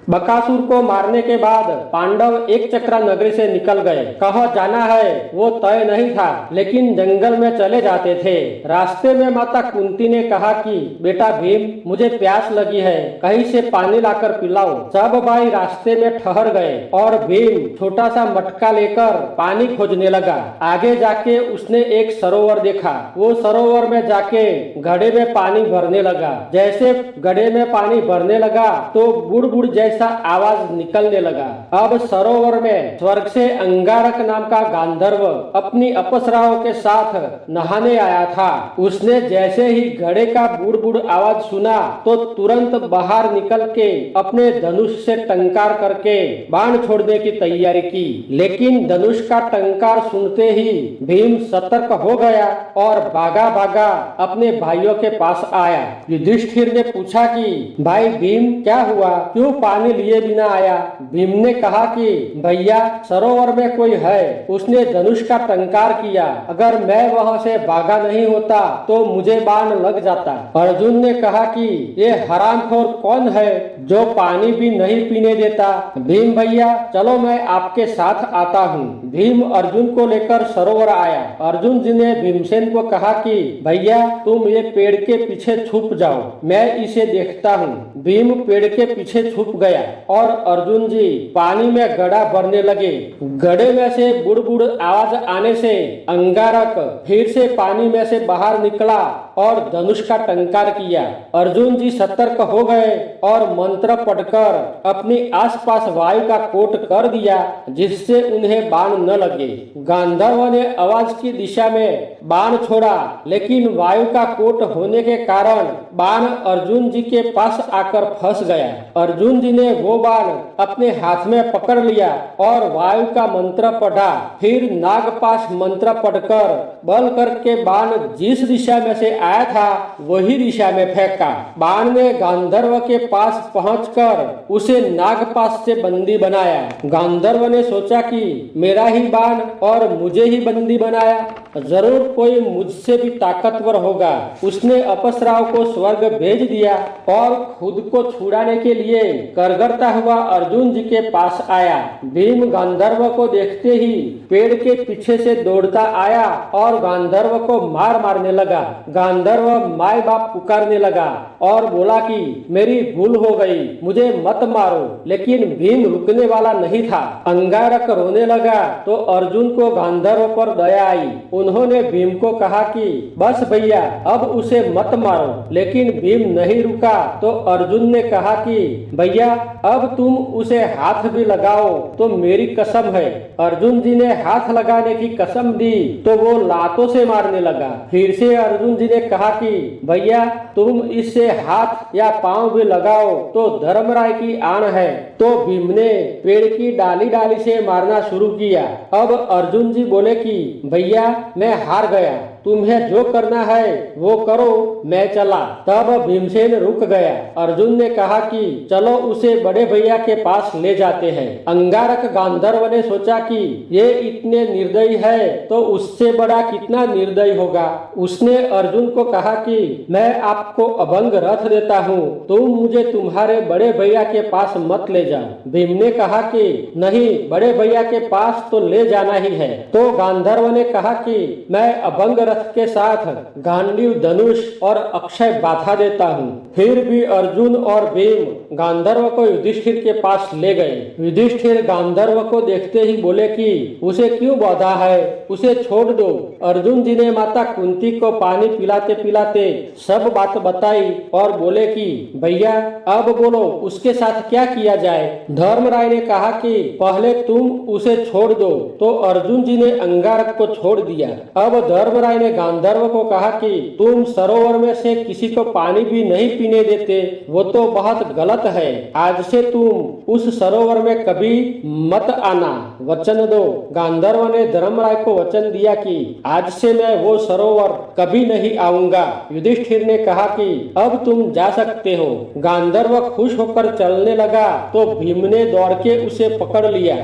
बकासुर को मारने के बाद पांडव एक चक्रा नगरी से निकल गए। कहाँ जाना है वो तय नहीं था, लेकिन जंगल में चले जाते थे। रास्ते में माता कुंती ने कहा कि बेटा भीम, मुझे प्यास लगी है, कहीं से पानी लाकर पिलाओ। सब भाई रास्ते में ठहर गए और भीम छोटा सा मटका लेकर पानी खोजने लगा। आगे जाके उसने एक सरोवर देखा। वो सरोवर में जाके घड़े में पानी भरने लगा। जैसे घड़े में पानी भरने लगा तो बुड़ बुड़ जैसा आवाज निकलने लगा। अब सरोवर में स्वर्ग से अंगारक नाम का गांधर्व अपनी अप्सराओं के साथ नहाने आया था। उसने जैसे ही घड़े का बुड़ बुड़ आवाज सुना तो तुरंत बाहर निकल के अपने धनुष से टंकार करके बाण छोड़ने की तैयारी की। लेकिन धनुष का टंकार सुनते ही भीम सतर्क हो गया और भागा भागा अपने भाइयों के पास आया। युधिष्ठिर ने पूछा कि भाई भीम, क्या हुआ, क्यों पानी लिए बिना आया? भीम ने कहा कि भैया, सरोवर में कोई है, उसने धनुष का टंकार किया। अगर मैं वहां से भागा नहीं होता तो मुझे बाण लग जाता। अर्जुन ने कहा कि ये हरामखोर कौन है जो पानी भी नहीं पीने देता? भीम भैया, चलो मैं आपके साथ आता हूँ। भीम अर्जुन को लेकर सरोवर आया। अर्जुन जी ने भीमसेन को कहा कि भैया, तुम ये पेड़ के पीछे छुप जाओ, मैं इसे देखता हूँ। भीम पेड़ के पीछे छुप गया और अर्जुन जी पानी में घड़ा भरने लगे। घड़े में से बुड़ बुड़ आवाज आने से अंगारक फिर से पानी में से बाहर निकला और धनुष का टंकार किया। अर्जुन जी सतर्क हो गए और मंत्र पढ़कर अपनी आसपास वायु का कोट कर दिया, जिससे उन्हें बाण न लगे। गांधर्व ने आवाज की दिशा में बाण छोड़ा, लेकिन वायु का कोट होने के कारण बाण अर्जुन जी के पास आकर फंस गया। अर्जुन जी ने वो बाण अपने हाथ में पकड़ लिया और वायु का मंत्र पढ़ा। फिर नागपाश मंत्र पढ़कर बल करके बाण जिस दिशा में से आया था वही दिशा में फेंका। बाण ने गांधर्व के पास पहुंचकर उसे नागपाश से बंदी बनाया। गांधर्व ने सोचा कि मेरा ही बाण और मुझे ही बंदी बनाया, जरूर कोई मुझसे भी ताकतवर होगा। उसने अप्सराओं को स्वर्ग भेज दिया और खुद को छुड़ाने के लिए करगरता हुआ अर्जुन जी के पास आया। भीम गांधर्व को देखते ही पेड़ के पीछे से दौड़ता आया और गांधर्व को मार मारने लगा। गांधर्व माय बाप पुकारने लगा और बोला कि मेरी भूल हो गई, मुझे मत मारो। लेकिन भीम रुकने वाला नहीं था। अंगारक रोने लगा तो अर्जुन को गांधर्व पर दया आई। उन्होंने भीम को कहा कि बस भैया, अब उसे मत मारो। लेकिन भीम नहीं रुका तो अर्जुन ने कहा कि भैया, अब तुम उसे हाथ भी लगाओ तो मेरी कसम है। अर्जुन जी ने हाथ लगाने की कसम दी तो वो लातों से मारने लगा। फिर से अर्जुन जी ने कहा कि भैया, तुम इससे हाथ या पांव भी लगाओ तो धर्मराय की आण है। तो भीम ने पेड़ की डाली डाली से मारना शुरू किया। अब अर्जुन जी बोले कि भैया, मैं हार गया, तुम्हें जो करना है वो करो, मैं चला। तब भीमसेन रुक गया। अर्जुन ने कहा कि चलो उसे बड़े भैया के पास ले जाते हैं। अंगारक गांधर्व ने सोचा कि ये इतने निर्दयी है तो उससे बड़ा कितना निर्दयी होगा। उसने अर्जुन को कहा कि मैं आपको अभंग रथ देता हूँ, तुम मुझे तुम्हारे बड़े भैया के पास मत ले जाओ। भीम ने कहा कि नहीं, बड़े भैया के पास तो ले जाना ही है। तो गांधर्व ने कहा कि मैं अभंग के साथ गांडीव, धनुष और अक्षय बाधा देता हूँ। फिर भी अर्जुन और भीम गांधर्व को युधिष्ठिर के पास ले गए। युधिष्ठिर गांधर्व को देखते ही बोले कि उसे क्यों बाधा है, उसे छोड़ दो। अर्जुन जी ने माता कुंती को पानी पिलाते पिलाते सब बात बताई और बोले कि भैया, अब बोलो उसके साथ क्या किया जाए। धर्मराय ने कहा कि पहले तुम उसे छोड़ दो। तो अर्जुन जी ने अंगारक को छोड़ दिया। अब धर्मराय ने गांधर्व को कहा कि तुम सरोवर में से किसी को पानी भी नहीं पीने देते, वो तो बहुत गलत है। आज से तुम उस सरोवर में कभी मत आना, वचन दो। गांधर्व ने धर्मराय को वचन दिया कि आज से मैं वो सरोवर कभी नहीं आऊंगा। युधिष्ठिर ने कहा कि अब तुम जा सकते हो। गांधर्व खुश होकर चलने लगा तो भीम ने दौड़ के उसे पकड़ लिया।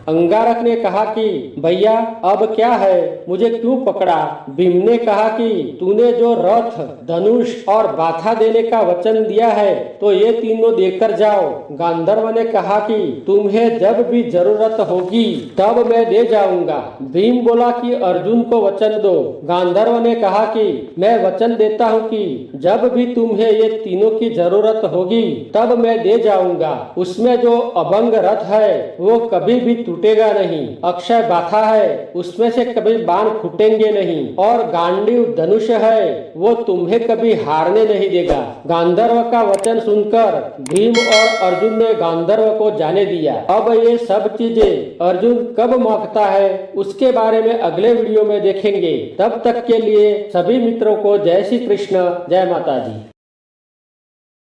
अंगारक ने कहा कि भैया अब क्या है, मुझे क्यों पकड़ा? भीम ने कहा कि तूने जो रथ, धनुष और बाथा देने का वचन दिया है तो ये तीनों देकर जाओ। गांधर्व ने कहा कि तुम्हें जब भी जरूरत होगी तब मैं दे जाऊंगा। भीम बोला कि अर्जुन को वचन दो। गांधर्व ने कहा कि मैं वचन देता हूँ कि जब भी तुम्हें ये तीनों की जरूरत होगी तब मैं दे जाऊंगा। उसमें जो अभंग रथ है वो कभी भी टूटेगा नहीं, अक्षय बाथा है उसमें से कभी बाण फूटेंगे नहीं, और गांडीव धनुष है वो तुम्हें कभी हारने नहीं देगा। गांधर्व का वचन सुनकर भीम और अर्जुन ने गांधर्व को जाने दिया। अब ये सब चीजें अर्जुन कब मांगता है उसके बारे में अगले वीडियो में देखेंगे। तब तक के लिए सभी मित्रों को जय श्री कृष्ण, जय माता दी।